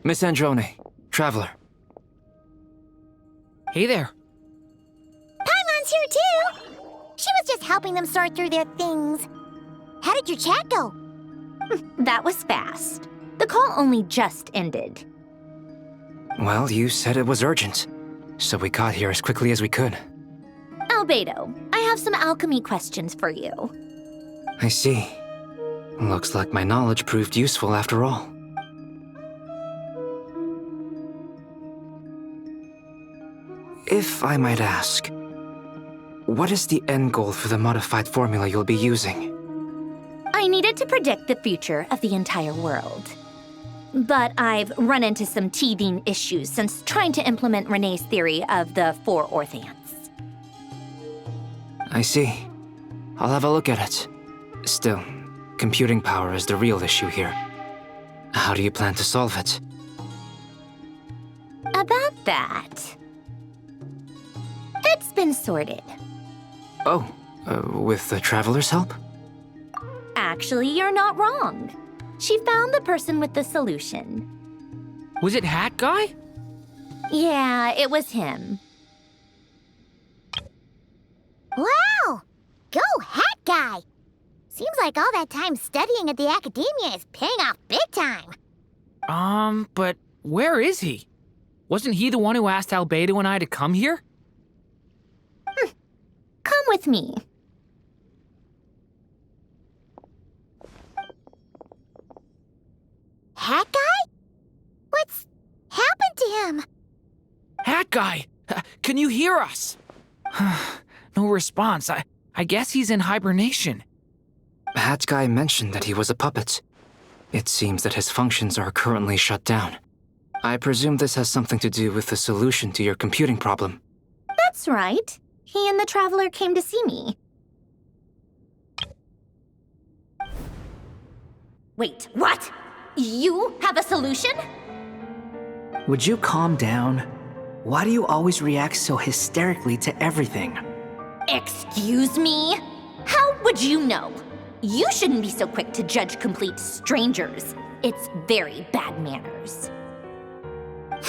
Miss Androne, traveler. Hey there. Paimon's here too! She was just helping them sort through their things. How did your chat go? That was fast. The call only just ended. Well, you said it was urgent, so we got here as quickly as we could. Albedo, I have some alchemy questions for you. I see. Looks like my knowledge proved useful after all. If I might ask, what is the end goal for the modified formula you'll be using? I needed to predict the future of the entire world. But I've run into some teething issues since trying to implement Renee's theory of the four orthants. I see. I'll have a look at it. Still, computing power is the real issue here. How do you plan to solve it? About that, it's been sorted. Oh, with the traveler's help? Actually, you're not wrong. She found the person with the solution. Was it Hat Guy? Yeah, it was him. Wow! Go, Hat Guy! Seems like all that time studying at the academia is paying off big time. But where is he? Wasn't he the one who asked Albedo and I to come here? Come with me. Hat Guy? What's happened to him? Hat Guy! Can you hear us? No response. I guess he's in hibernation. Hat Guy mentioned that he was a puppet. It seems that his functions are currently shut down. I presume this has something to do with the solution to your computing problem. That's right. He and the traveler came to see me. Wait, what? You have a solution? Would you calm down? Why do you always react so hysterically to everything? Excuse me? How would you know? You shouldn't be so quick to judge complete strangers. It's very bad manners.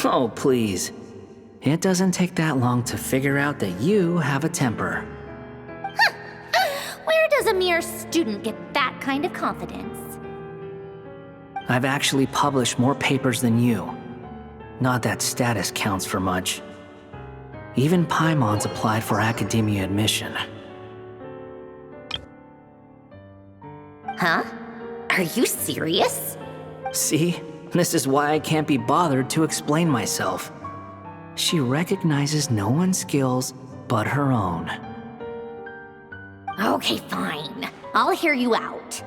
Oh, please. It doesn't take that long to figure out that you have a temper. Where does a mere student get that kind of confidence? I've actually published more papers than you. Not that status counts for much. Even Paimon's applied for academia admission. Huh? Are you serious? See? This is why I can't be bothered to explain myself. She recognizes no one's skills but her own. Okay, fine. I'll hear you out.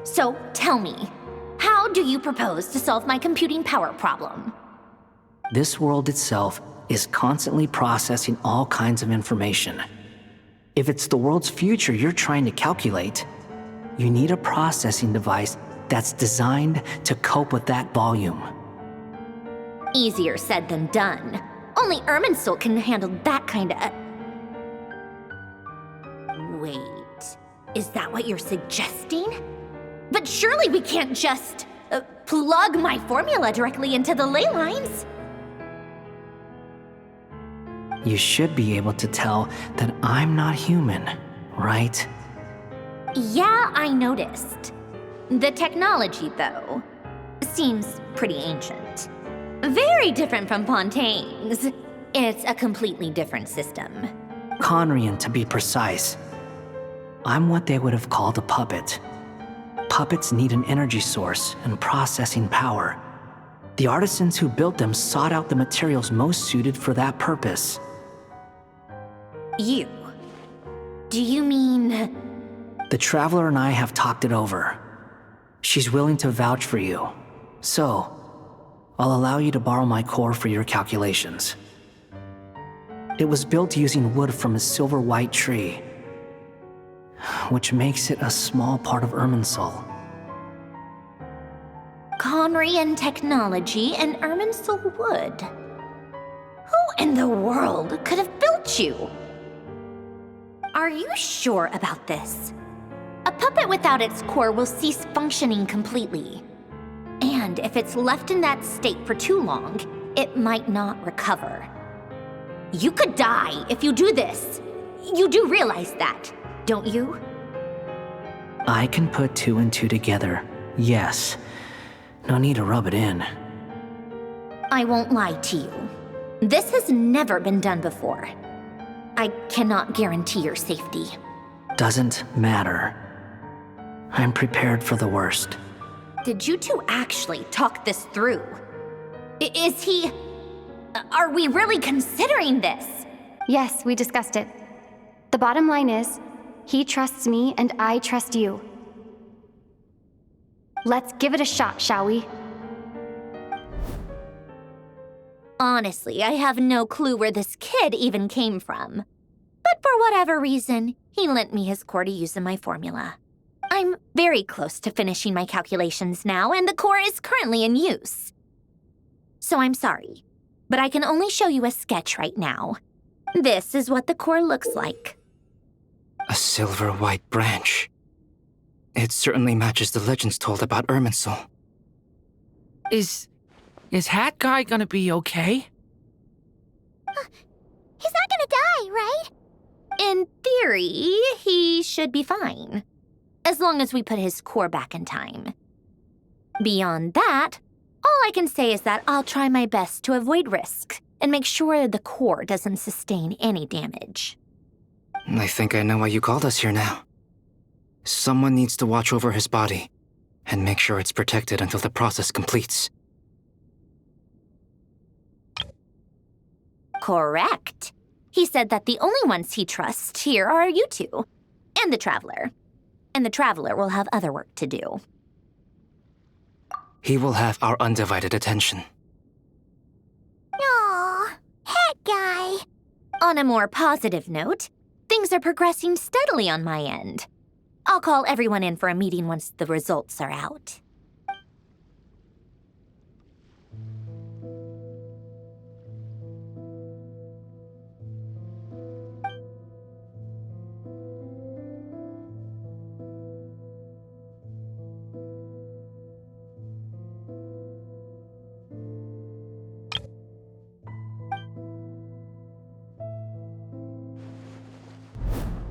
So, tell me, how do you propose to solve my computing power problem? This world itself is constantly processing all kinds of information. If it's the world's future you're trying to calculate, you need a processing device that's designed to cope with that volume. Easier said than done. Only Irminsul can handle that kind of... Wait, is that what you're suggesting? But surely we can't just plug my formula directly into the ley lines. You should be able to tell that I'm not human, right? Yeah, I noticed. The technology, though, seems pretty ancient. Very different from Fontaine's. It's a completely different system. Conrian, to be precise. I'm what they would have called a puppet. Puppets need an energy source and processing power. The artisans who built them sought out the materials most suited for that purpose. You? Do you mean... The Traveler and I have talked it over. She's willing to vouch for you. So, I'll allow you to borrow my core for your calculations. It was built using wood from a silver-white tree, which makes it a small part of Irminsul. Conrian technology and Irminsul wood. Who in the world could have built you? Are you sure about this? A puppet without its core will cease functioning completely. And worried if it's left in that state for too long, it might not recover. You could die if you do this. You do realize that, don't you? I can put two and two together, yes. No need to rub it in. I won't lie to you. This has never been done before. I cannot guarantee your safety. Doesn't matter. I'm prepared for the worst. Did you two actually talk this through? Is he... Are we really considering this? Yes, we discussed it. The bottom line is, he trusts me and I trust you. Let's give it a shot, shall we? Honestly, I have no clue where this kid even came from. But for whatever reason, he lent me his core to use in my formula. I'm very close to finishing my calculations now, and the core is currently in use. So I'm sorry, but I can only show you a sketch right now. This is what the core looks like. A silver-white branch. It certainly matches the legends told about Irminsul. Is Hat Guy gonna be okay? He's not gonna die, right? In theory, he should be fine. As long as we put his core back in time. Beyond that, all I can say is that I'll try my best to avoid risk and make sure the core doesn't sustain any damage. I think I know why you called us here now. Someone needs to watch over his body and make sure it's protected until the process completes. Correct. He said that the only ones he trusts here are you two, and the Traveler. And the Traveler will have other work to do. He will have our undivided attention. Aw, Hat Guy. On a more positive note, things are progressing steadily on my end. I'll call everyone in for a meeting once the results are out.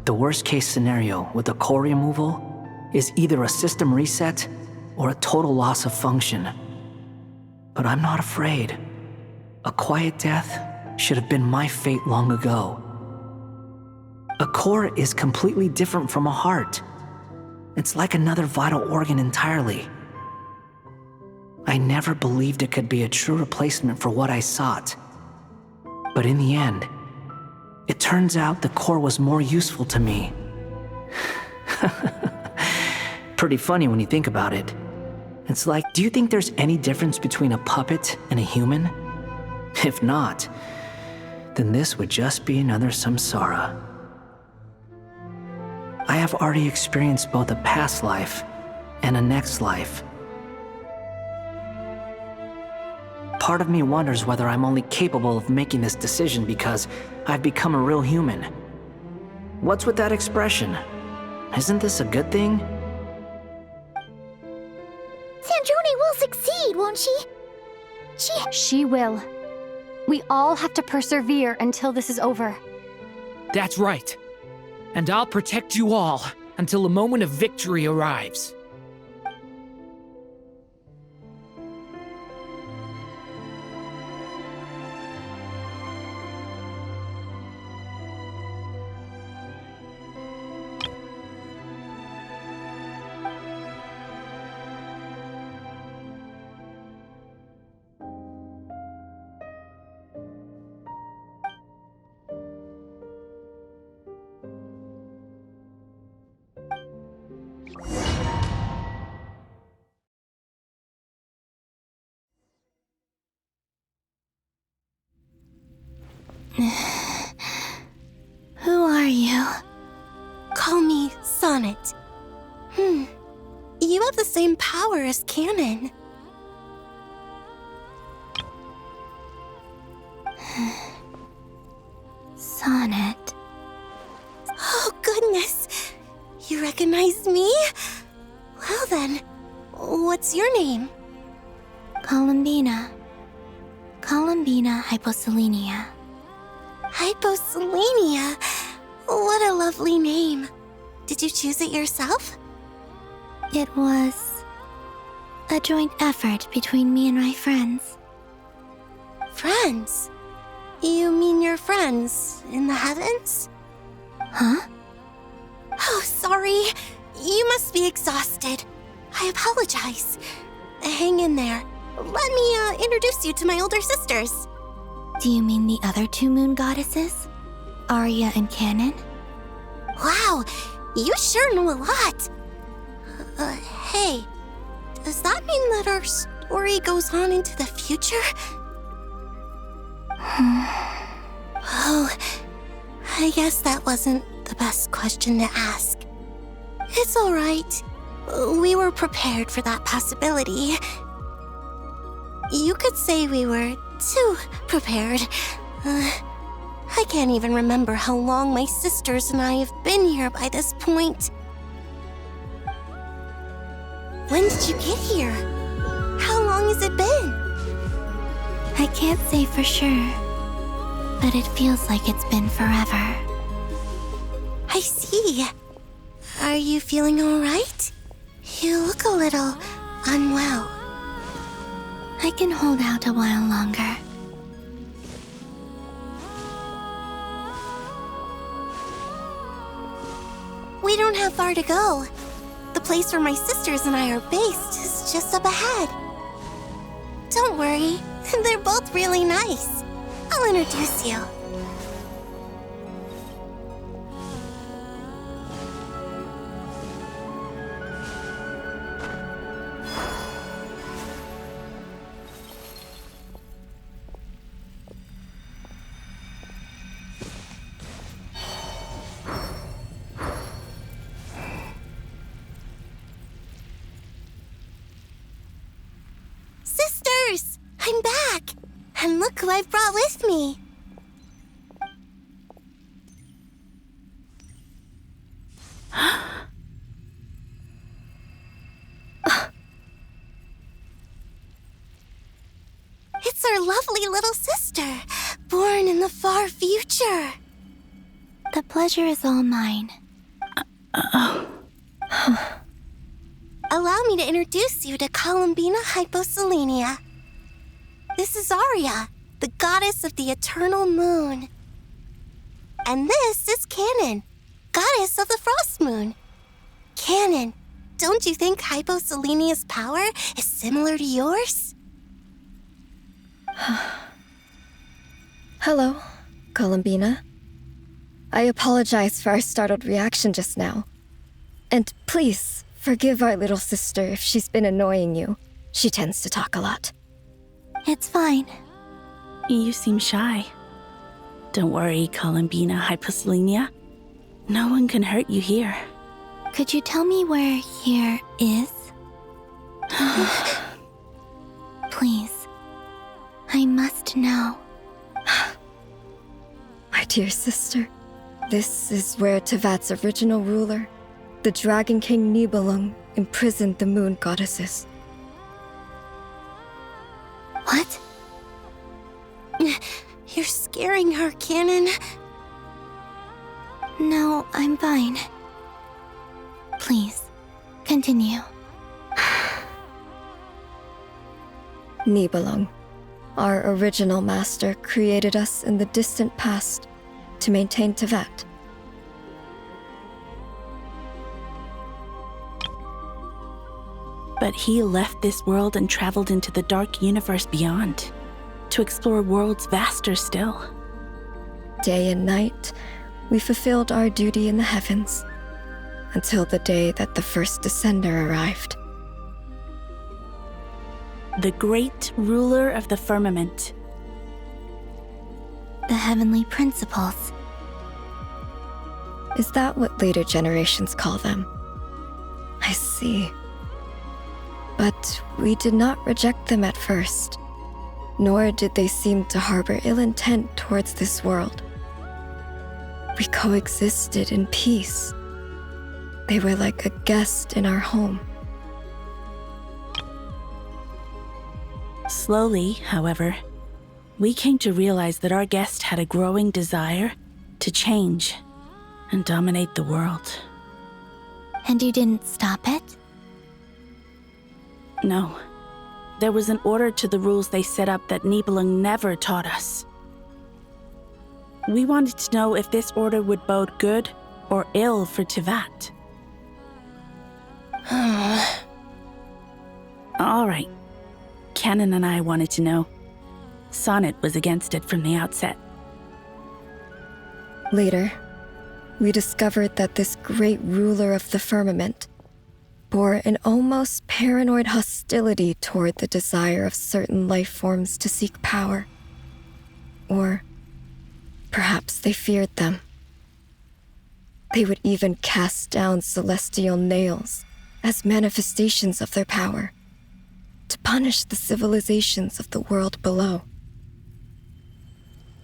The worst case scenario with the core removal is either a system reset or a total loss of function. But I'm not afraid. A quiet death should have been my fate long ago. A core is completely different from a heart. It's like another vital organ entirely. I never believed it could be a true replacement for what I sought. But in the end, it turns out the core was more useful to me. Pretty funny when you think about it. It's like, do you think there's any difference between a puppet and a human? If not, then this would just be another samsara. I have already experienced both a past life and a next life. Part of me wonders whether I'm only capable of making this decision because I've become a real human. What's with that expression? Isn't this a good thing? Sandrone will succeed, won't she? She will. We all have to persevere until this is over. That's right. And I'll protect you all until a moment of victory arrives. Who are you? Call me Sonnet. You have the same power as Canon. Sonnet. Oh, goodness. You recognize me? Well then, what's your name? Columbiana. Columbiana hyposelenia. Hyposelenia? What a lovely name. Did you choose it yourself? It was a joint effort between me and my friends. Friends? You mean your friends in the heavens? Huh? Oh, sorry. You must be exhausted. I apologize. Hang in there. Let me introduce you to my older sisters. Do you mean the other two moon goddesses? Arya and Canon? Wow, you sure know a lot. Hey, does that mean that our story goes on into the future? Oh, I guess that wasn't the best question to ask. It's all right. We were prepared for that possibility. You could say we were too prepared. I can't even remember how long my sisters and I have been here by this point. When did you get here? How long has it been? I can't say for sure, but it feels like it's been forever. I see. Are you feeling all right? You look a little unwell. I can hold out a while longer. We don't have far to go. The place where my sisters and I are based is just up ahead. Don't worry, they're both really nice. I'll introduce you. Sisters! I'm back! And look who I've brought with me! It's our lovely little sister, born in the far future. The pleasure is all mine. Allow me to introduce you to Columbiana hyposelenia. This is Arya, the goddess of the eternal moon. And this is Canon, goddess of the frost moon. Canon, don't you think hyposelenia's power is similar to yours? Hello, Columbiana. I apologize for our startled reaction just now. And please, forgive our little sister if she's been annoying you. She tends to talk a lot. It's fine. You seem shy. Don't worry, Columbiana hyposelenia. No one can hurt you here. Could you tell me where here is? Please. I must know. My dear sister, this is where Tevat's original ruler, the Dragon King Nibelung, imprisoned the moon goddesses. What? You're scaring her, Canon. No, I'm fine. Please, continue. Nibelung, our original master, created us in the distant past to maintain Tevat. But he left this world and traveled into the dark universe beyond, to explore worlds vaster still. Day and night, we fulfilled our duty in the heavens, until the day that the first descender arrived. The great ruler of the firmament. The heavenly principles. Is that what later generations call them? I see. But we did not reject them at first, nor did they seem to harbor ill intent towards this world. We coexisted in peace. They were like a guest in our home. Slowly, however, we came to realize that our guest had a growing desire to change and dominate the world. And you didn't stop it? No. There was an order to the rules they set up that Nibelung never taught us. We wanted to know if this order would bode good or ill for Teyvat. All right. Canon and I wanted to know. Sonnet was against it from the outset. Later, we discovered that this great ruler of the firmament bore an almost paranoid hostility toward the desire of certain life forms to seek power. Or perhaps they feared them. They would even cast down celestial nails as manifestations of their power, to punish the civilizations of the world below.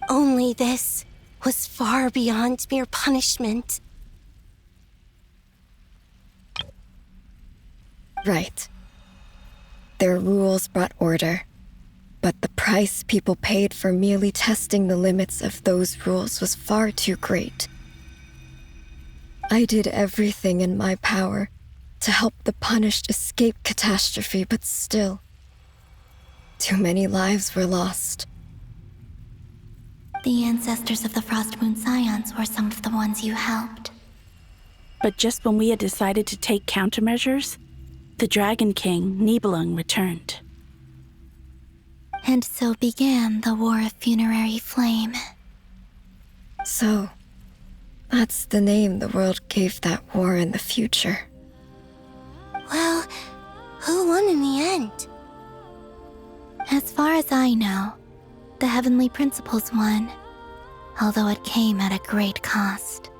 Only this was far beyond mere punishment. Right. Their rules brought order, but the price people paid for merely testing the limits of those rules was far too great. I did everything in my power to help the punished escape catastrophe, but still, too many lives were lost. The ancestors of the Frost Moon Scions were some of the ones you helped. But just when we had decided to take countermeasures, the Dragon King, Nibelung, returned. And so began the War of Funerary Flame. So, that's the name the world gave that war in the future. Well, who won in the end? As far as I know, the Heavenly Principles won, although it came at a great cost.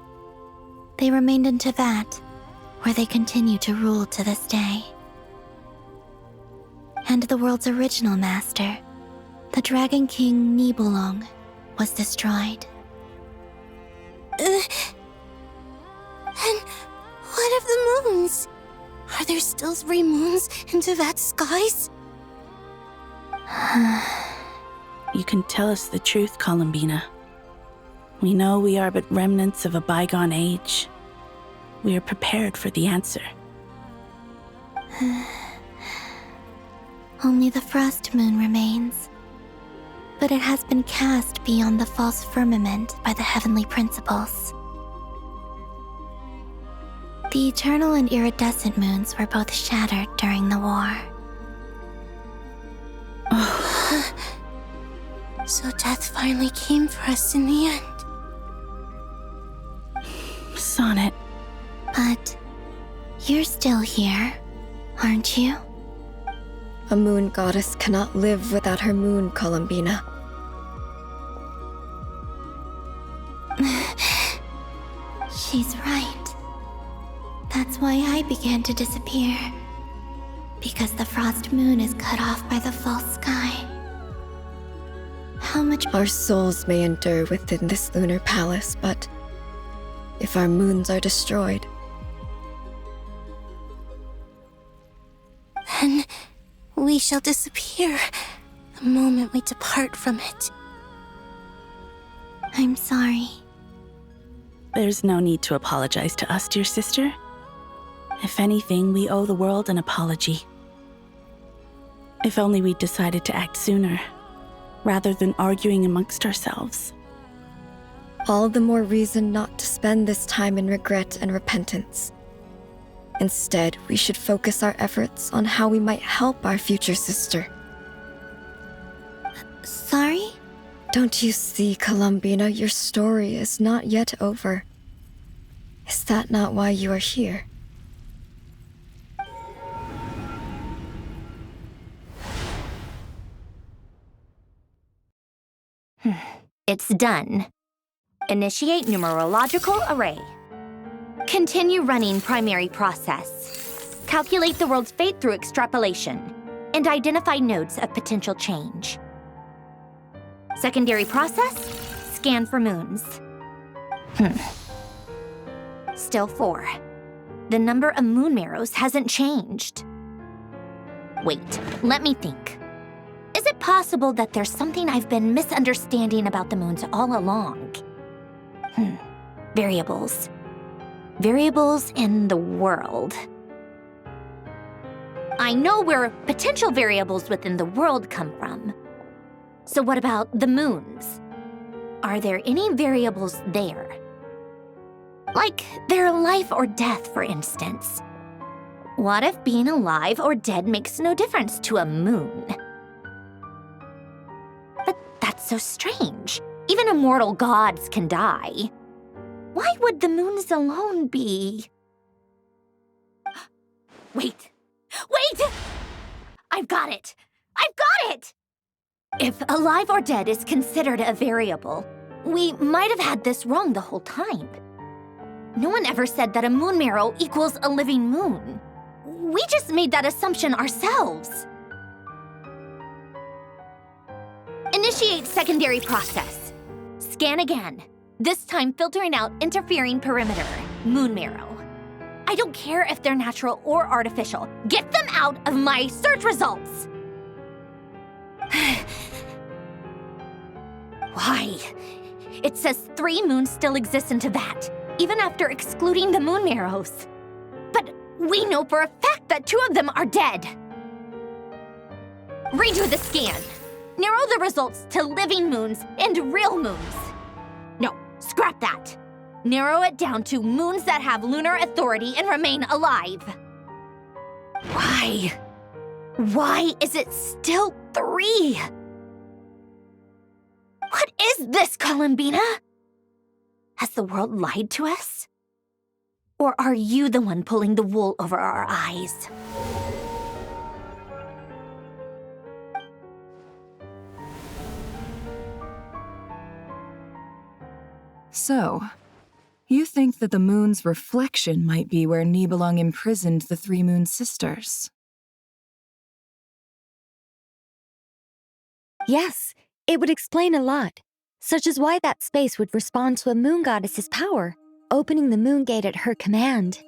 They remained in Teyvat, where they continue to rule to this day. And the world's original master, the Dragon King Nibelung, was destroyed. And what of the moons? Are there still 3 moons in Teyvat's skies? You can tell us the truth, Columbina. We know we are but remnants of a bygone age. We are prepared for the answer. Only the Frost Moon remains. But it has been cast beyond the false firmament by the Heavenly Principles. The eternal and iridescent moons were both shattered during the war. So death finally came for us in the end. Sonnet. But you're still here, aren't you? A moon goddess cannot live without her moon, Columbina. She's right. That's why I began to disappear. Because the frost moon is cut off by the false sky. How much Our souls may endure within this lunar palace, but if our moons are destroyed, then we shall disappear the moment we depart from it. I'm sorry. There's no need to apologize to us, dear sister. If anything, we owe the world an apology. If only we'd decided to act sooner, rather than arguing amongst ourselves. all the more reason not to spend this time in regret and repentance. Instead, we should focus our efforts on how we might help our future sister. Sorry? Don't you see, Columbina, your story is not yet over. Is that not why you are here? It's done. Initiate numerological array. Continue running primary process. Calculate the world's fate through extrapolation. And identify nodes of potential change. Secondary process, scan for moons. Still 4. The number of moon marrows hasn't changed. Wait, let me think. Is it possible that there's something I've been misunderstanding about the moons all along? Variables. Variables in the world. I know where potential variables within the world come from. So what about the moons? Are there any variables there? Like their life or death, for instance. What if being alive or dead makes no difference to a moon? But that's so strange. Even immortal gods can die. Why would the moons alone be? Wait! Wait! I've got it! I've got it! If alive or dead is considered a variable, we might have had this wrong the whole time. No one ever said that a moon marrow equals a living moon. We just made that assumption ourselves. Initiate secondary process. Scan again. This time filtering out interfering perimeter, moon marrow. I don't care if they're natural or artificial. Get them out of my search results! Why? It says 3 moons still exist in Teyvat, even after excluding the moon marrows. But we know for a fact that 2 of them are dead. Redo the scan. Narrow the results to living moons and real moons. No, scrap that. Narrow it down to moons that have lunar authority and remain alive. Why? Why is it still 3? What is this, Columbina? Has the world lied to us? Or are you the one pulling the wool over our eyes? So, you think that the moon's reflection might be where Nibelung imprisoned the 3 moon sisters? Yes, it would explain a lot, such as why that space would respond to a moon goddess's power, opening the moon gate at her command.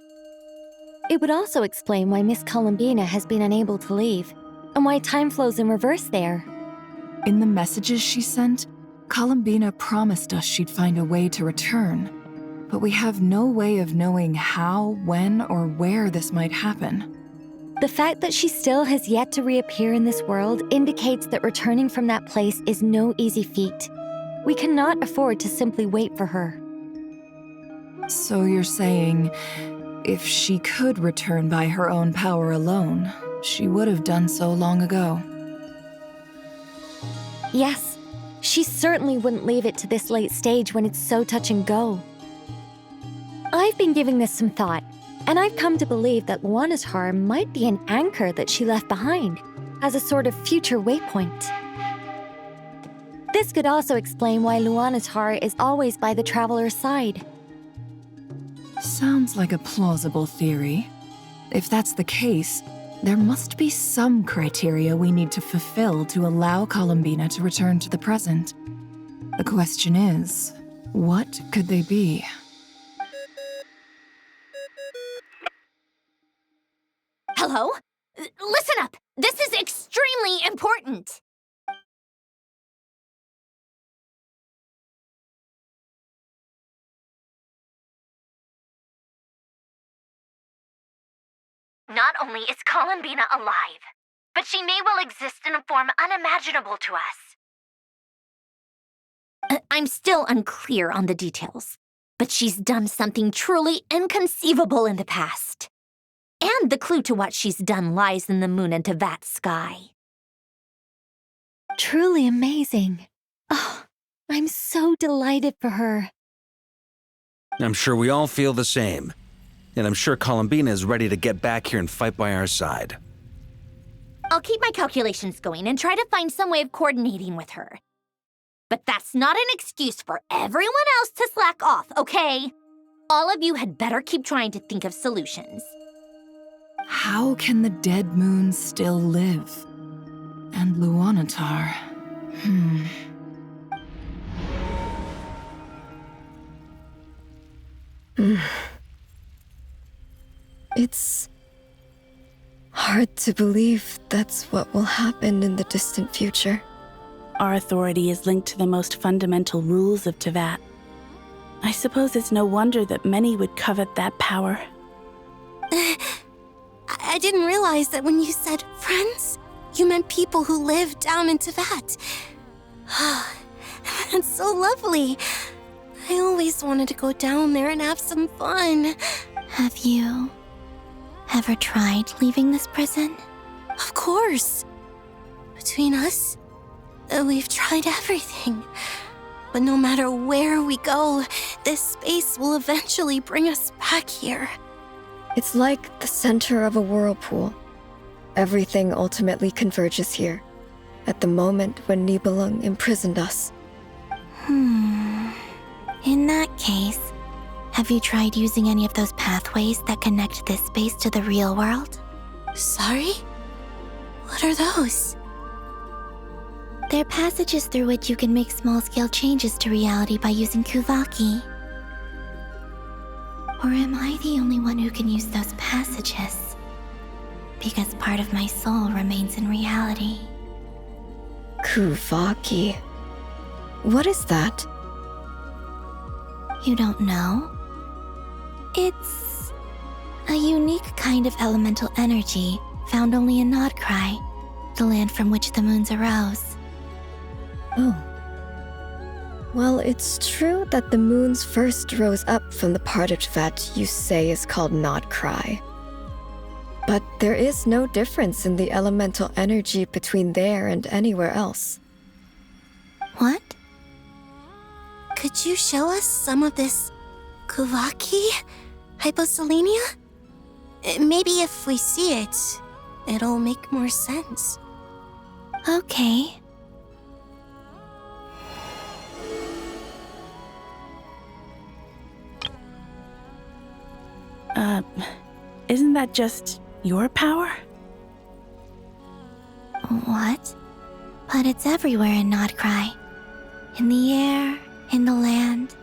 It would also explain why Miss Columbina has been unable to leave, and why time flows in reverse there. In the messages she sent, Columbina promised us she'd find a way to return, but we have no way of knowing how, when, or where this might happen. The fact that she still has yet to reappear in this world indicates that returning from that place is no easy feat. We cannot afford to simply wait for her. So you're saying, if she could return by her own power alone, she would have done so long ago? Yes, she certainly wouldn't leave it to this late stage when it's so touch and go. I've been giving this some thought, and I've come to believe that Luanatar might be an anchor that she left behind, as a sort of future waypoint. This could also explain why Luanatar is always by the traveler's side. Sounds like a plausible theory. If that's the case, there must be some criteria we need to fulfill to allow Columbina to return to the present. The question is, what could they be? Hello? Listen up! This is extremely important! Not only is Columbina alive, but she may well exist in a form unimaginable to us. I'm still unclear on the details, but she's done something truly inconceivable in the past. And the clue to what she's done lies in the moon and Teyvat sky. Truly amazing. Oh, I'm so delighted for her. I'm sure we all feel the same. And I'm sure Columbina is ready to get back here and fight by our side. I'll keep my calculations going and try to find some way of coordinating with her. But that's not an excuse for everyone else to slack off, okay? All of you had better keep trying to think of solutions. How can the dead moon still live? And Luanatar... It's Hard to believe that's what will happen in the distant future. Our authority is linked to the most fundamental rules of Teyvat. I suppose it's no wonder that many would covet that power. I didn't realize that when you said friends, you meant people who live down in Teyvat. That's so lovely. I always wanted to go down there and have some fun. Have you ever tried leaving this prison? Of course. Between us, we've tried everything. But no matter where we go, this space will eventually bring us back here. It's like the center of a whirlpool. Everything ultimately converges here, at the moment when Nibelung imprisoned us. In that case, have you tried using any of those pathways that connect this space to the real world? Sorry? What are those? They're passages through which you can make small-scale changes to reality by using Kuvaki. Or am I the only one who can use those passages? Because part of my soul remains in reality. Kuvaki. What is that? You don't know? It's a unique kind of elemental energy found only in Nod-Krai, the land from which the moons arose. Oh. Well, it's true that the moons first rose up from the part of Teyvat you say is called Nod-Krai. But there is no difference in the elemental energy between there and anywhere else. What? Could you show us some of this Kuvaki hyposelenia? Maybe if we see it, it'll make more sense. Okay. Isn't that just your power? What? But it's everywhere in Nod-Krai. In the air, in the land.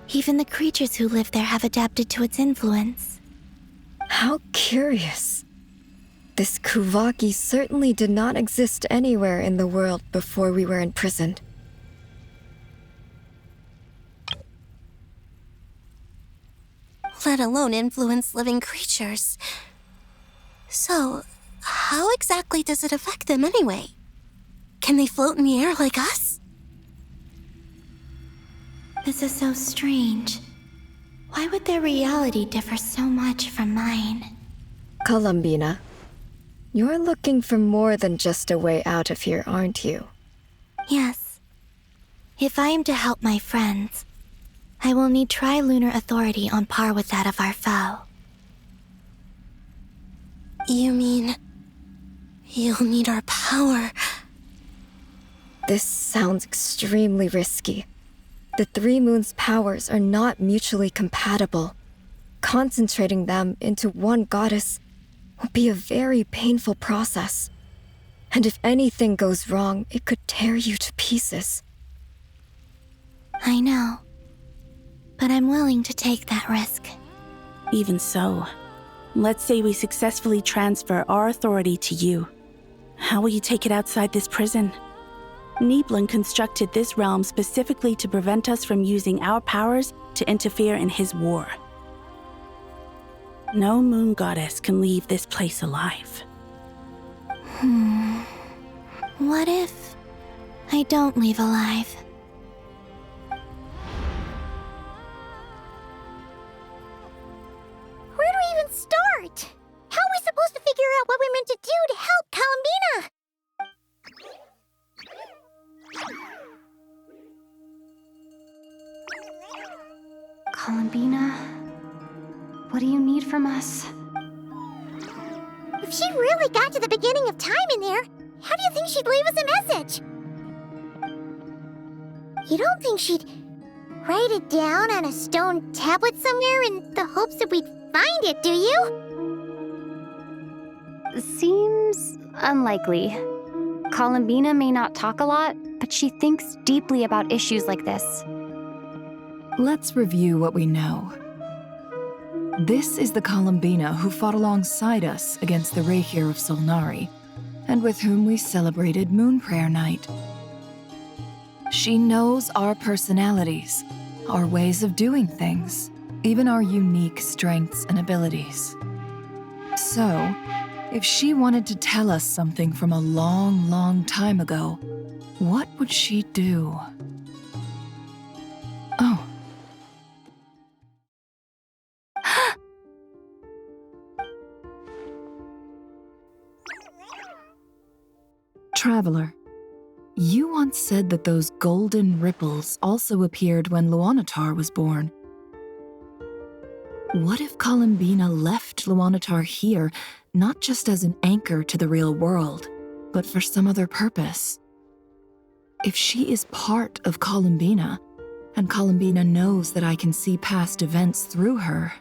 Even the creatures who live there have adapted to its influence. How curious. This Kuvaki certainly did not exist anywhere in the world before we were imprisoned. Let alone influence living creatures. So, how exactly does it affect them anyway? Can they float in the air like us? This is so strange. Why would their reality differ so much from mine? Columbina, you're looking for more than just a way out of here, aren't you? Yes. If I am to help my friends, I will need tri-lunar authority on par with that of our foe. You mean you'll need our power? This sounds extremely risky. The Three Moons' powers are not mutually compatible. Concentrating them into one goddess will be a very painful process. And if anything goes wrong, it could tear you to pieces. I know. But I'm willing to take that risk. Even so, let's say we successfully transfer our authority to you. How will you take it outside this prison? Nibelung constructed this realm specifically to prevent us from using our powers to interfere in his war. No moon goddess can leave this place alive. What if I don't leave alive? Where do we even start? How are we supposed to figure out what we're meant to do to help Columbina? Columbina, what do you need from us? If she really got to the beginning of time in there, how do you think she'd leave us a message? You don't think she'd write it down on a stone tablet somewhere in the hopes that we'd find it, do you? Seems unlikely. Columbina may not talk a lot, but she thinks deeply about issues like this. Let's review what we know. This is the Columbina who fought alongside us against the Rahir of Solnari, and with whom we celebrated Moon Prayer Night. She knows our personalities, our ways of doing things, even our unique strengths and abilities. So, if she wanted to tell us something from a long, long time ago, what would she do? Oh. Traveler, you once said that those golden ripples also appeared when Luanatar was born. What if Columbina left Luanatar here, not just as an anchor to the real world, but for some other purpose? If she is part of Columbina, and Columbina knows that I can see past events through her.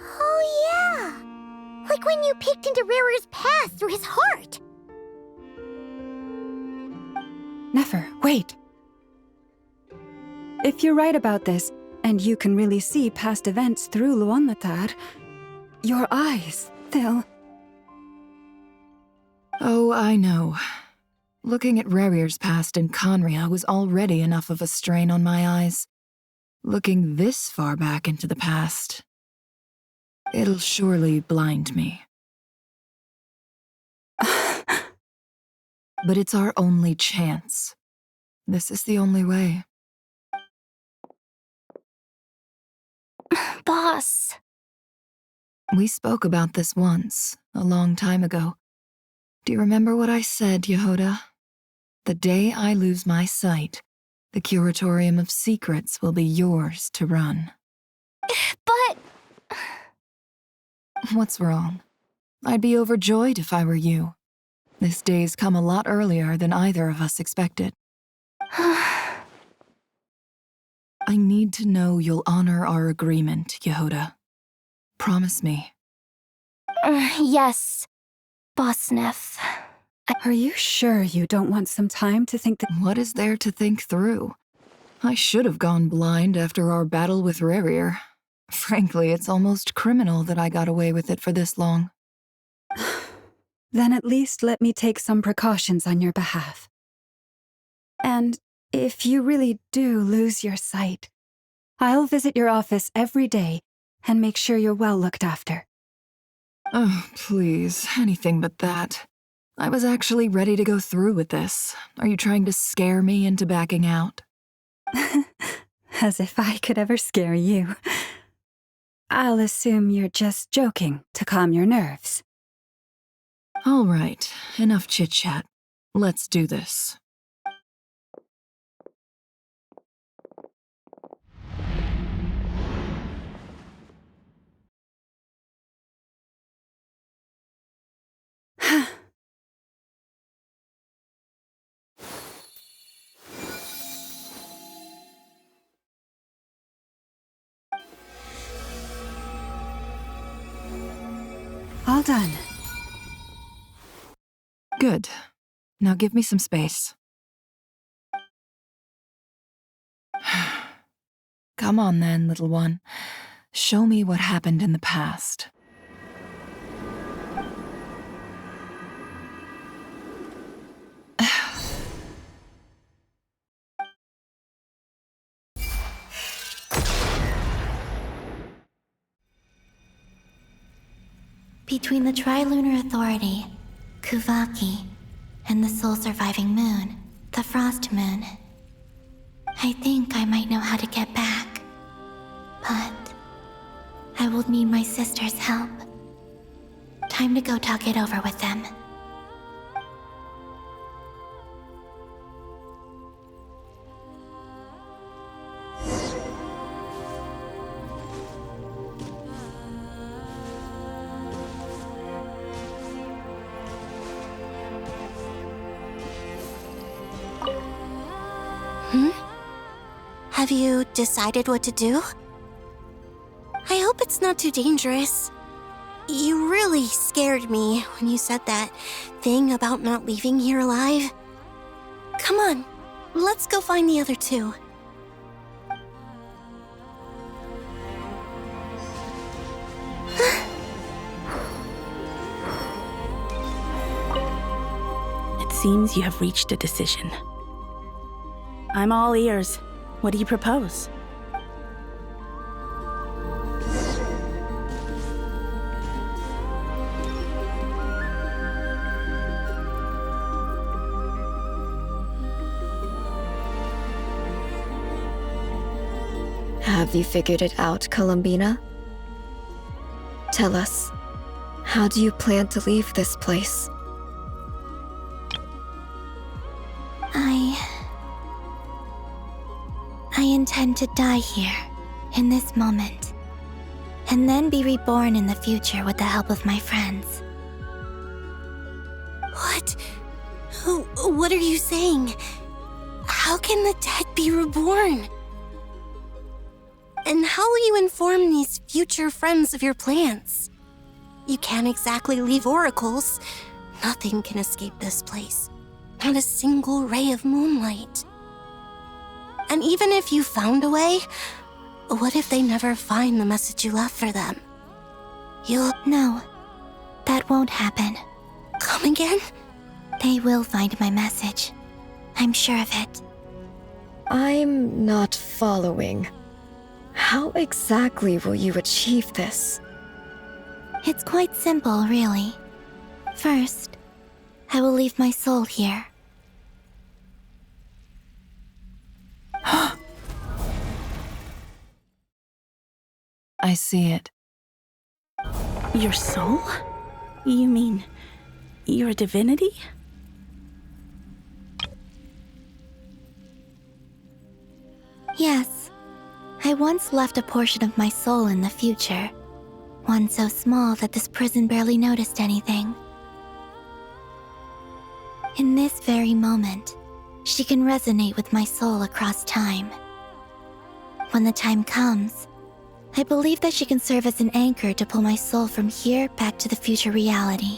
Oh yeah! Like when you peeked into Rarir's past through his heart! Neffer, wait! If you're right about this, and you can really see past events through Luanatar, your eyes, they'll... Oh, I know. Looking at Rarir's past in Conria was already enough of a strain on my eyes. Looking this far back into the past, it'll surely blind me. But it's our only chance. This is the only way. Boss. We spoke about this once, a long time ago. Do you remember what I said, Yehoda? The day I lose my sight, the Curatorium of Secrets will be yours to run. But... What's wrong? I'd be overjoyed if I were you. This day's come a lot earlier than either of us expected. I need to know you'll honor our agreement, Yehoda. Promise me. Yes, Boss Nef. Are you sure you don't want some time to think that— What is there to think through? I should have gone blind after our battle with Rarir. Frankly, it's almost criminal that I got away with it for this long. Then at least let me take some precautions on your behalf. And if you really do lose your sight, I'll visit your office every day and make sure you're well looked after. Oh, please, anything but that. I was actually ready to go through with this. Are you trying to scare me into backing out? As if I could ever scare you. I'll assume you're just joking to calm your nerves. All right, enough chit-chat. Let's do this. All done. Good. Now give me some space. Come on then, little one. Show me what happened in the past. Between the Trilunar Authority, Kuvaki, and the soul-surviving moon, the Frost Moon, I think I might know how to get back. But I will need my sister's help. Time to go talk it over with them. Have you decided what to do? I hope it's not too dangerous. You really scared me when you said that thing about not leaving here alive. Come on, let's go find the other two. seems you have reached a decision. I'm all ears. What do you propose? Have you figured it out, Columбіна? Tell us, how do you plan to leave this place? I intend to die here, in this moment, and then be reborn in the future with the help of my friends. What? What are you saying? How can the dead be reborn? And how will you inform these future friends of your plans? You can't exactly leave oracles. Nothing can escape this place. Not a single ray of moonlight. And even if you found a way, what if they never find the message you left for them? No, that won't happen. Come again? They will find my message. I'm sure of it. I'm not following. How exactly will you achieve this? It's quite simple, really. First, I will leave my soul here. I see it. Your soul? You mean your divinity? Yes. I once left a portion of my soul in the future. One so small that this prison barely noticed anything. In this very moment, she can resonate with my soul across time. When the time comes, I believe that she can serve as an anchor to pull my soul from here back to the future reality.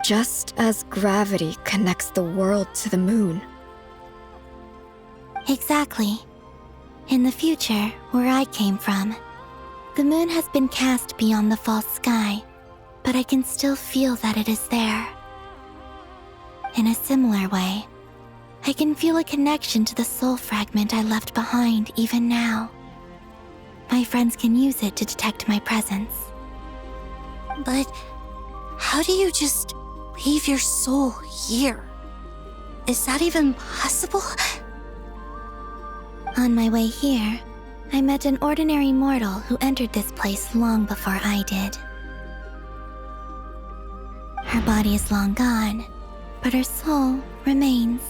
Just as gravity connects the world to the moon. Exactly. In the future, where I came from, the moon has been cast beyond the false sky, but I can still feel that it is there. In a similar way, I can feel a connection to the soul fragment I left behind even now. My friends can use it to detect my presence. But how do you just leave your soul here? Is that even possible? On my way here, I met an ordinary mortal who entered this place long before I did. Her body is long gone, but her soul remains.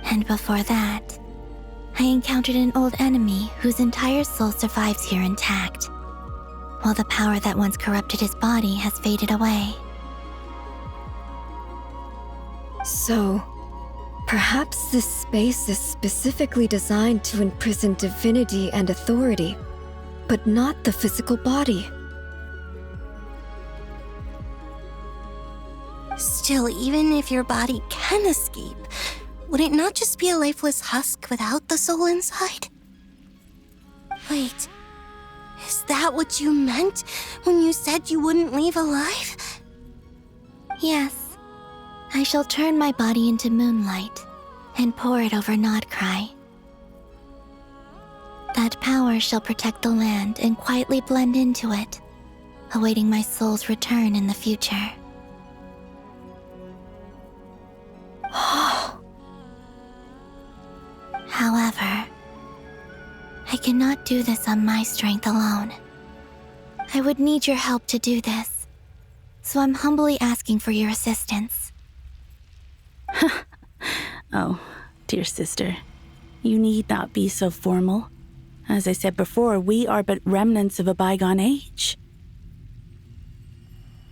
And before that, I encountered an old enemy whose entire soul survives here intact, while the power that once corrupted his body has faded away. So, perhaps this space is specifically designed to imprison divinity and authority, but not the physical body. Still, even if your body can escape, would it not just be a lifeless husk without the soul inside? Wait, is that what you meant when you said you wouldn't leave alive? Yes. I shall turn my body into moonlight and pour it over Nod-Krai. That power shall protect the land and quietly blend into it, awaiting my soul's return in the future. However, I cannot do this on my strength alone. I would need your help to do this, so I'm humbly asking for your assistance. Oh, dear sister, you need not be so formal. As I said before, we are but remnants of a bygone age.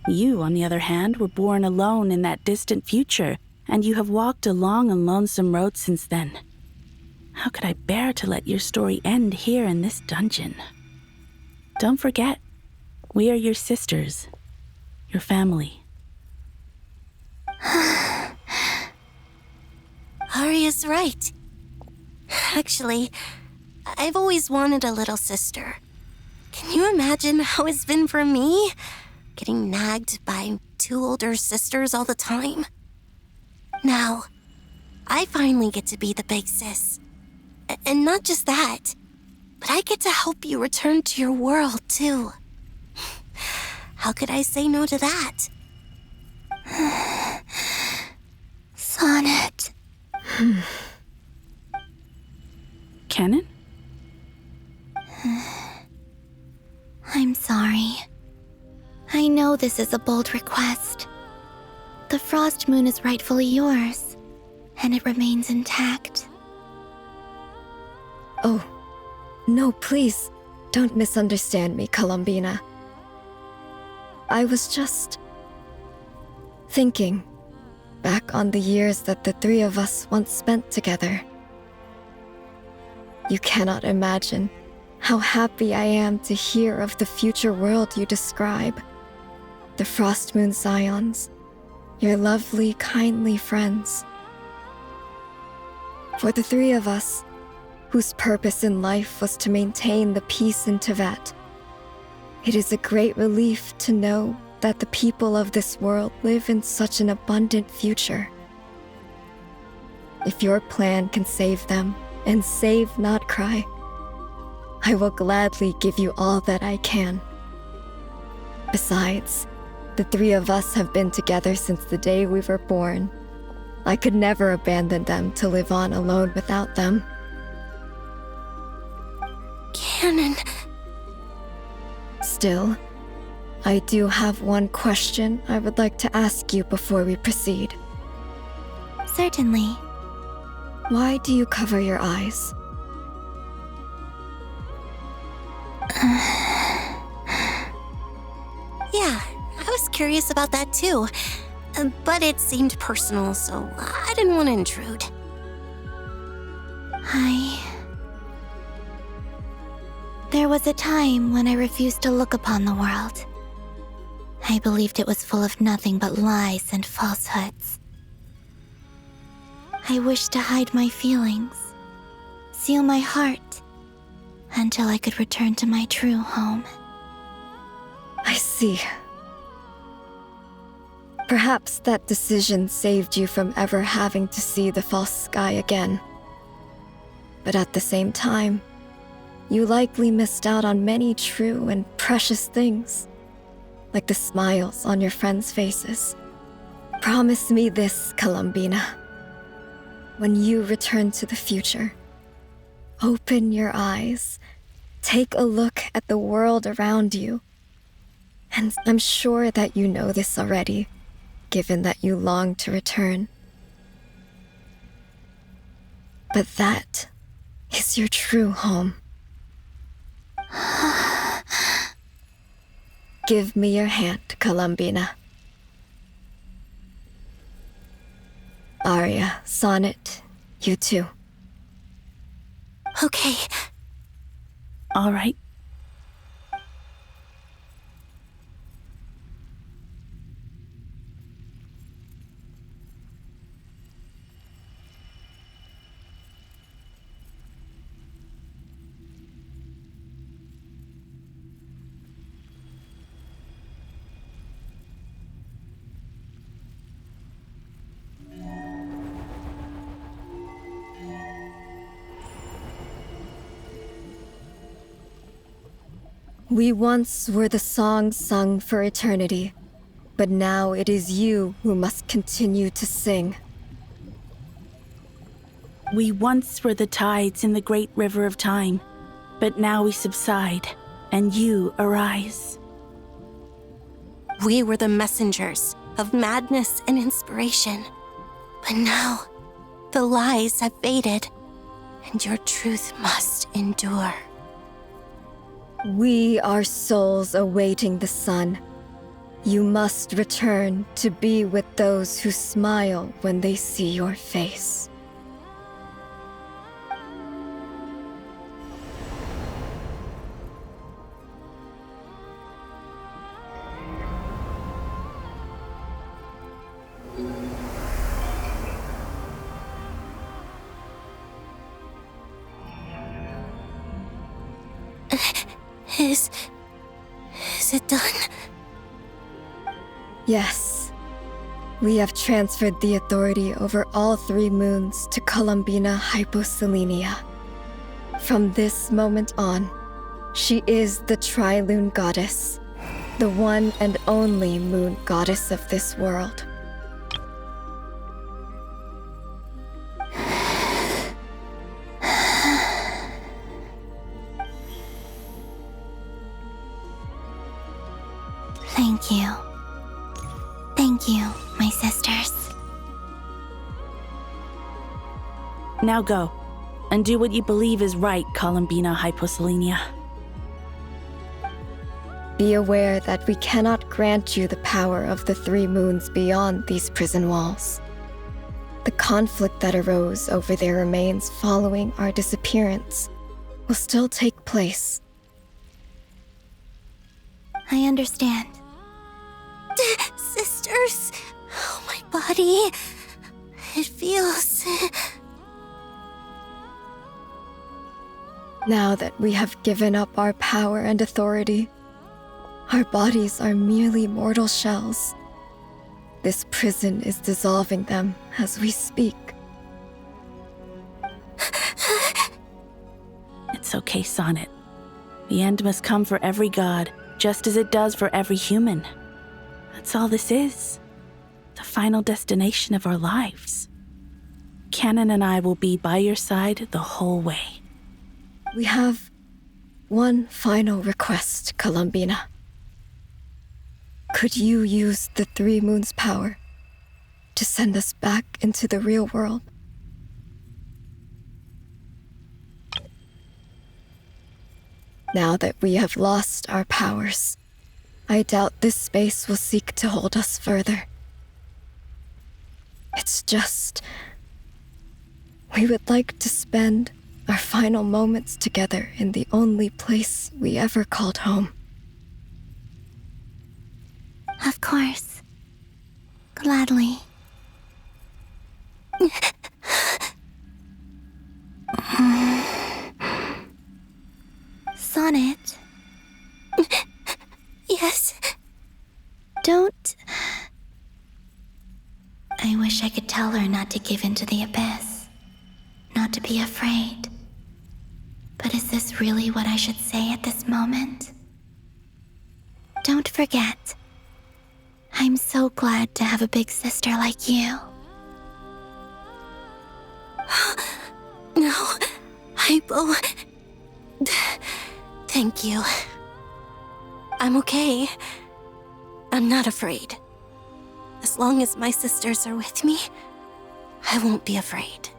You, on the other hand, were born alone in that distant future, and you have walked a long and lonesome road since then. How could I bear to let your story end here in this dungeon? Don't forget, we are your sisters, your family. Arya's right. Actually, I've always wanted a little sister. Can you imagine how it's been for me? getting nagged by 2 older sisters all the time. Now, I finally get to be the big sis. And not just that, but I get to help you return to your world, too. How could I say no to that? Sonnet. Canon? I'm sorry. I know this is a bold request. The frost moon is rightfully yours, and it remains intact. Oh, no, please, don't misunderstand me, Columbina. I was just thinking back on the years that the 3 of us once spent together. You cannot imagine how happy I am to hear of the future world you describe. The Frost Moon Scions, your lovely, kindly friends. For the 3 of us, whose purpose in life was to maintain the peace in Teyvat, it is a great relief to know that the people of this world live in such an abundant future. If your plan can save them and save Nod-Krai, I will gladly give you all that I can. Besides, the 3 of us have been together since the day we were born. I could never abandon them to live on alone without them. Canon. Still, I do have one question I would like to ask you before we proceed. Certainly. Why do you cover your eyes? Yeah, I was curious about that too. But it seemed personal, so I didn't want to intrude. There was a time when I refused to look upon the world. I believed it was full of nothing but lies and falsehoods. I wished to hide my feelings, seal my heart, until I could return to my true home. I see. Perhaps that decision saved you from ever having to see the false sky again. But at the same time, you likely missed out on many true and precious things, like the smiles on your friends' faces. Promise me this, Columbina. When you return to the future, open your eyes, take a look at the world around you. And I'm sure that you know this already, given that you long to return. But that is your true home. Give me your hand, Columbina. Aria, Sonnet, you too. Okay. All right. We once were the songs sung for eternity, but now it is you who must continue to sing. We once were the tides in the great river of time, but now we subside, and you arise. We were the messengers of madness and inspiration, but now the lies have faded, and your truth must endure. We are souls awaiting the sun. You must return to be with those who smile when they see your face. Is it done? Yes. We have transferred the authority over all 3 moons to Columbina Hyposelenia. From this moment on, she is the Tri-Lune Goddess, the one and only moon goddess of this world. Thank you. Thank you, my sisters. Now go, and do what you believe is right, Columбіна Hyposelenia. Be aware that we cannot grant you the power of the 3 moons beyond these prison walls. The conflict that arose over their remains following our disappearance will still take place. I understand. Sisters, oh, my body. It feels... Now that we have given up our power and authority, our bodies are merely mortal shells. This prison is dissolving them as we speak. It's okay, Sonnet. The end must come for every god, just as it does for every human. That's all this is. The final destination of our lives. Canon and I will be by your side the whole way. We have one final request, Columбіна. Could you use the 3 moons' power to send us back into the real world? Now that we have lost our powers, I doubt this space will seek to hold us further. It's just... we would like to spend our final moments together in the only place we ever called home. Of course. Gladly. Sonnet. Yes? Don't... I wish I could tell her not to give in to the abyss. Not to be afraid. But is this really what I should say at this moment? Don't forget. I'm so glad to have a big sister like you. No, Hypo. Thank you. I'm okay. I'm not afraid. As long as my sisters are with me, I won't be afraid.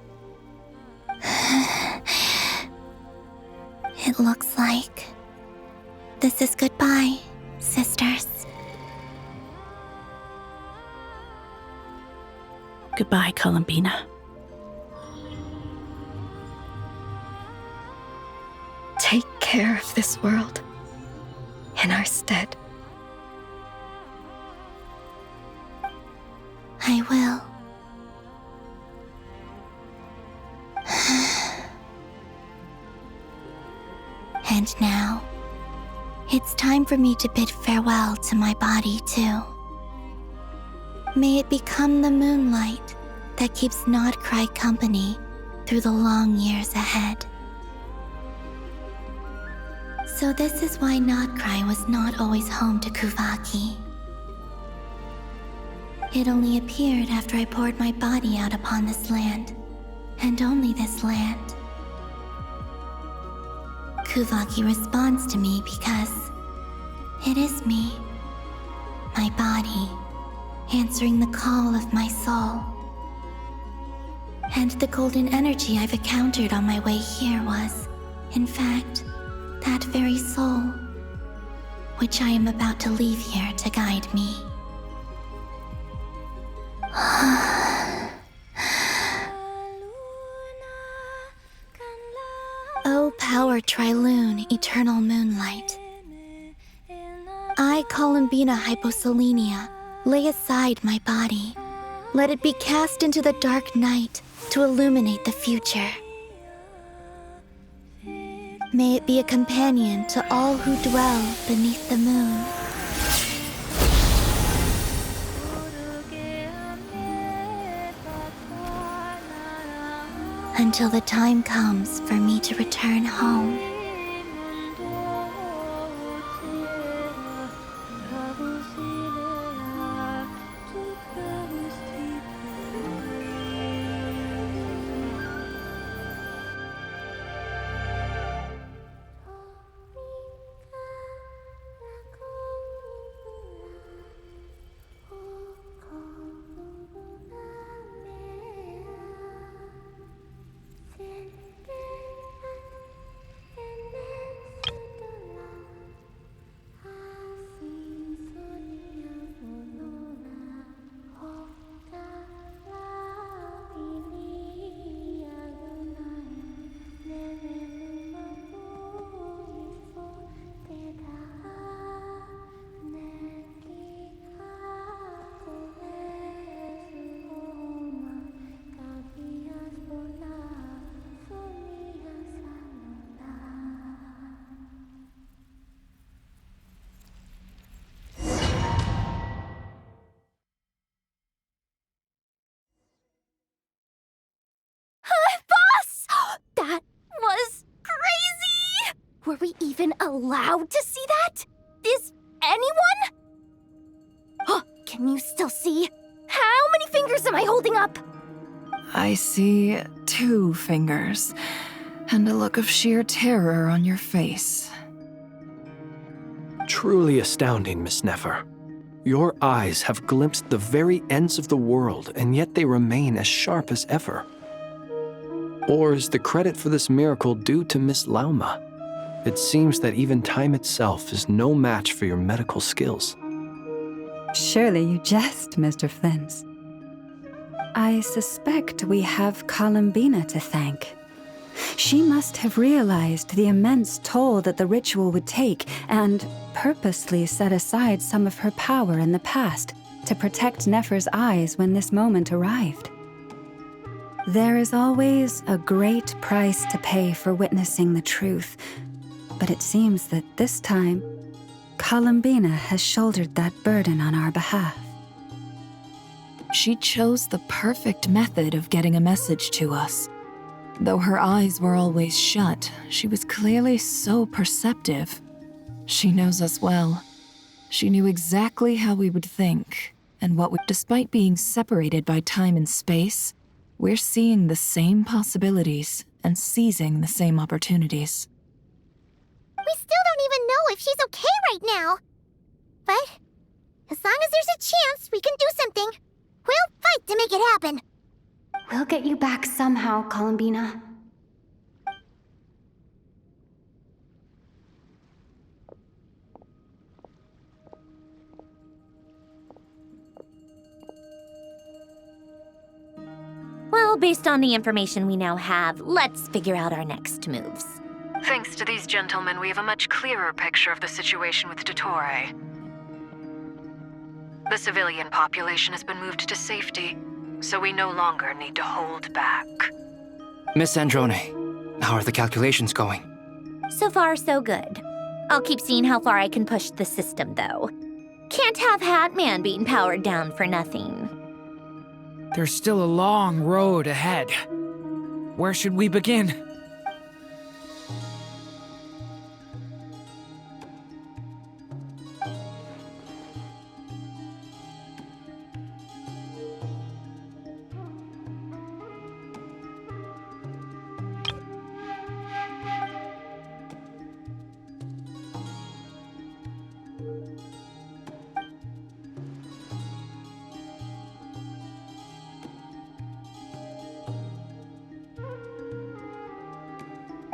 It looks like this is goodbye, sisters. Goodbye, Columбіна. Take care of this world in our stead. I will. And now, it's time for me to bid farewell to my body too. May it become the moonlight that keeps Nod-Krai company through the long years ahead. So this is why Nod-Krai was not always home to Kuvaki. It only appeared after I poured my body out upon this land, and only this land. Kuvaki responds to me because it is me, my body, answering the call of my soul. And the golden energy I've encountered on my way here was, in fact, that very soul, which I am about to leave here to guide me. O power Tri-Lune, eternal moonlight. I, Columбіна Hyposelenia, lay aside my body. Let it be cast into the dark night to illuminate the future. May it be a companion to all who dwell beneath the moon. until the time comes for me to return home. Were we even allowed to see that? Is anyone? Can you still see? How many fingers am I holding up? I see 2 fingers, and a look of sheer terror on your face. Truly astounding, Miss Neffer. Your eyes have glimpsed the very ends of the world, and yet they remain as sharp as ever. Or is the credit for this miracle due to Miss Lauma? It seems that even time itself is no match for your medical skills. Surely you jest, Mr. Flint. I suspect we have Columbina to thank. She must have realized the immense toll that the ritual would take and purposely set aside some of her power in the past to protect Nefer's eyes when this moment arrived. There is always a great price to pay for witnessing the truth, but it seems that this time, Columbina has shouldered that burden on our behalf. She chose the perfect method of getting a message to us. Though her eyes were always shut, she was clearly so perceptive. She knows us well. She knew exactly how we would think, and what would, despite being separated by time and space, we're seeing the same possibilities and seizing the same opportunities. We still don't even know if she's okay right now. But as long as there's a chance we can do something, we'll fight to make it happen. We'll get you back somehow, Columbina. Well, based on the information we now have, let's figure out our next moves. Thanks to these gentlemen, we have a much clearer picture of the situation with Dottore. The civilian population has been moved to safety, so we no longer need to hold back. Miss Androne, how are the calculations going? So far, so good. I'll keep seeing how far I can push the system, though. Can't have Hat Man being powered down for nothing. There's still a long road ahead. Where should we begin?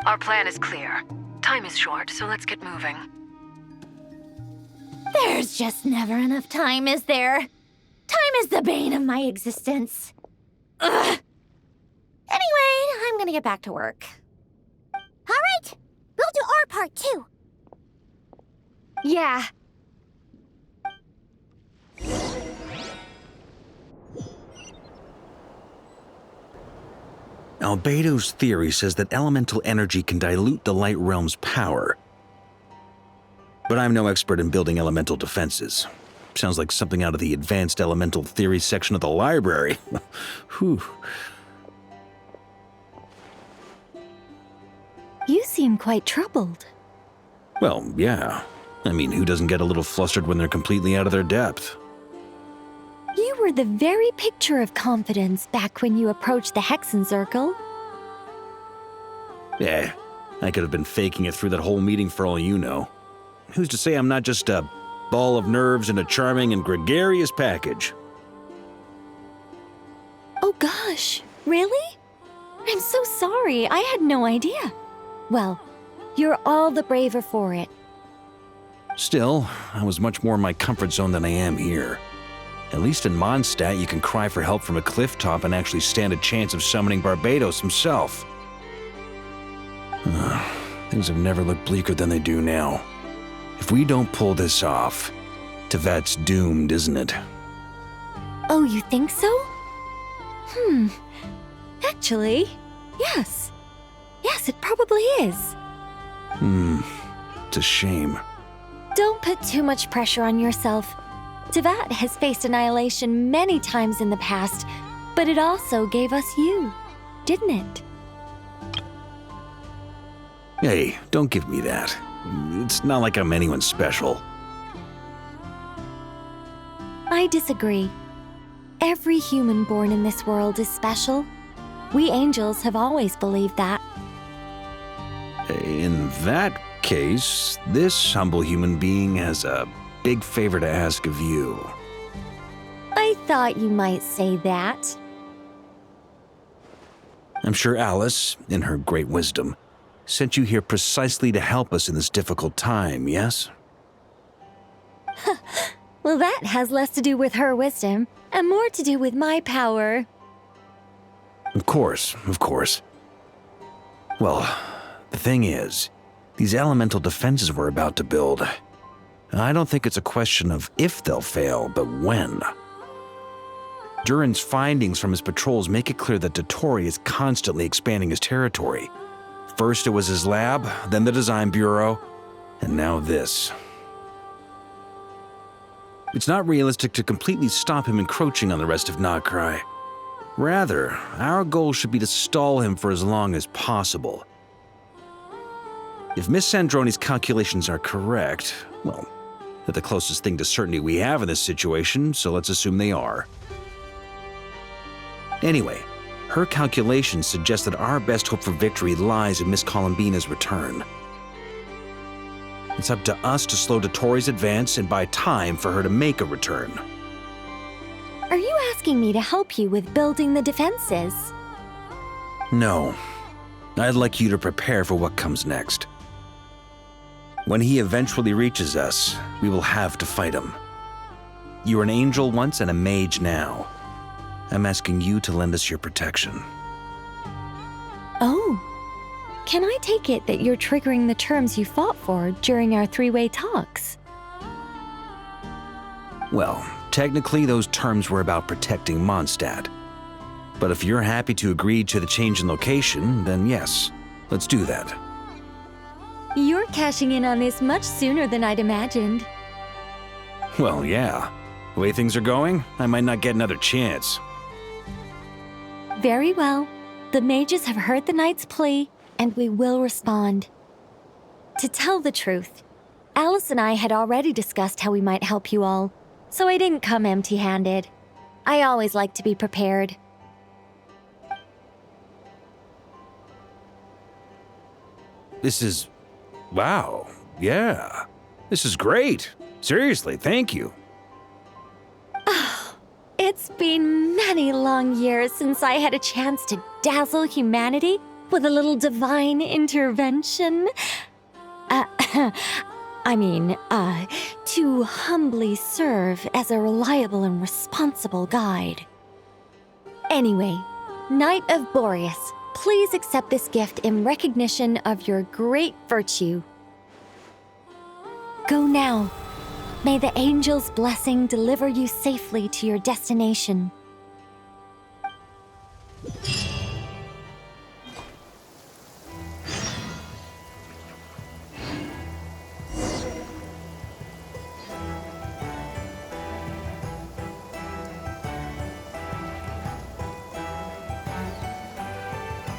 Our plan is clear. Time is short, so let's get moving. There's just never enough time, is there? Time is the bane of my existence. Ugh. Anyway, I'm gonna get back to work. All right, we'll do our part too. Yeah. Albedo's theory says that elemental energy can dilute the light realm's power. But I'm no expert in building elemental defenses. Sounds like something out of the advanced elemental theory section of the library. Whew. seem quite troubled. Well, yeah. I mean, who doesn't get a little flustered when they're completely out of their depth? You were the very picture of confidence back when you approached the Hexen Circle. Yeah, I could have been faking it through that whole meeting for all you know. Who's to say I'm not just a ball of nerves in a charming and gregarious package? Oh gosh, really? I'm so sorry, I had no idea. Well, you're all the braver for it. Still, I was much more in my comfort zone than I am here. At least in Mondstadt, you can cry for help from a cliff top and actually stand a chance of summoning Barbados himself. Things have never looked bleaker than they do now. If we don't pull this off, Tevat's doomed, isn't it? Oh, you think so? Actually, yes. Yes, it probably is. It's a shame. Don't put too much pressure on yourself. Tevat has faced annihilation many times in the past, but it also gave us you, didn't it? Hey, don't give me that. It's not like I'm anyone special. I disagree. Every human born in this world is special. We angels have always believed that. In that case, this humble human being has a big favor to ask of you. I thought you might say that. I'm sure Alice, in her great wisdom, sent you here precisely to help us in this difficult time, yes? Well, that has less to do with her wisdom and more to do with my power. Of course, of course. Well, the thing is, these elemental defenses we're about to build, I don't think it's a question of if they'll fail, but when. Durin's findings from his patrols make it clear that Dottore is constantly expanding his territory. First it was his lab, then the design bureau, and now this. It's not realistic to completely stop him encroaching on the rest of Nod-Krai. Rather, our goal should be to stall him for as long as possible. If Miss Sandroni's calculations are correct, well, they're the closest thing to certainty we have in this situation, so let's assume they are. Anyway, her calculations suggest that our best hope for victory lies in Miss Columbina's return. It's up to us to slow Dottore's advance and buy time for her to make a return. Are you asking me to help you with building the defenses? No. I'd like you to prepare for what comes next. When he eventually reaches us, we will have to fight him. You were an angel once and a mage now. I'm asking you to lend us your protection. Oh. Can I take it that you're triggering the terms you fought for during our three-way talks? Well, technically those terms were about protecting Mondstadt. But if you're happy to agree to the change in location, then yes, let's do that. You're cashing in on this much sooner than I'd imagined. Well, yeah. The way things are going, I might not get another chance. Very well. The mages have heard the knight's plea, and we will respond. To tell the truth, Alice and I had already discussed how we might help you all, so I didn't come empty-handed. I always like to be prepared. This is... wow. Yeah. This is great. Seriously, thank you. It's been many long years since I had a chance to dazzle humanity with a little divine intervention. To humbly serve as a reliable and responsible guide. Anyway, Knight of Boreas, please accept this gift in recognition of your great virtue. Go now. May the angel's blessing deliver you safely to your destination.